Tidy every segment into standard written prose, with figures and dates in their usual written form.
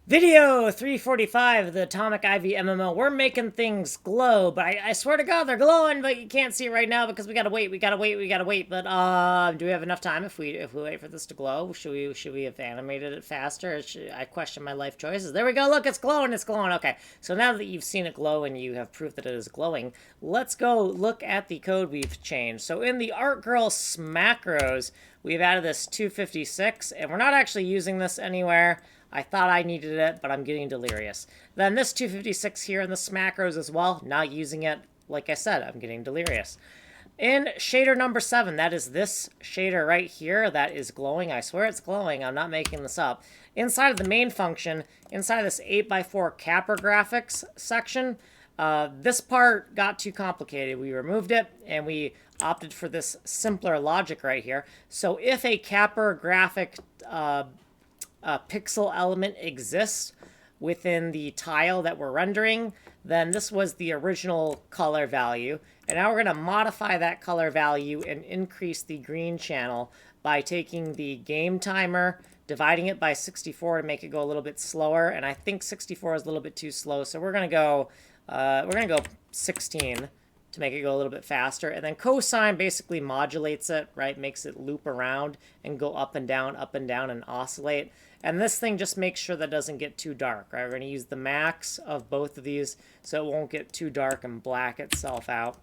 Video 345 of the Atomic Ivy MMO. We're making things glow, but I swear to God they're glowing, but you can't see it right now because we gotta wait, we gotta wait, we gotta wait. But do we have enough time if we wait for this to glow? Should we have animated it faster? I question my life choices. There we go. Look, it's glowing. It's glowing. Okay, so now that you've seen it glow and you have proof that it is glowing, let's go look at the code we've changed. So in the Art Girl macros, we've added this 256, and we're not actually using this anywhere. I thought I needed it, but I'm getting delirious. Then this 256 here in the macros as well, not using it. Like I said, I'm getting delirious. In shader number 7, that is this shader right here that is glowing. I swear it's glowing. I'm not making this up. Inside of the main function, inside of this 8x4 capper graphics section, this part got too complicated. We removed it, and we opted for this simpler logic right here. So if a capper graphic pixel element exists within the tile that we're rendering, then this was the original color value. And now we're going to modify that color value and increase the green channel by taking the game timer, dividing it by 64 to make it go a little bit slower. And I think 64 is a little bit too slow, so we're going to go 16 to make it go a little bit faster. And then cosine basically modulates it, right? Makes it loop around and go up and down, and oscillate. And this thing just makes sure that it doesn't get too dark, right? We're going to use the max of both of these so it won't get too dark and black itself out.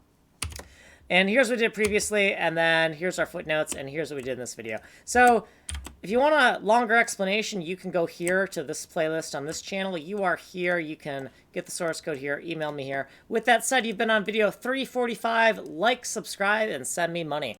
And here's what we did previously, and then here's our footnotes, and here's what we did in this video. So if you want a longer explanation, you can go here to this playlist on this channel. You are here. You can get the source code here. Email me here. With that said, you've been on video 345. Like, subscribe, and send me money.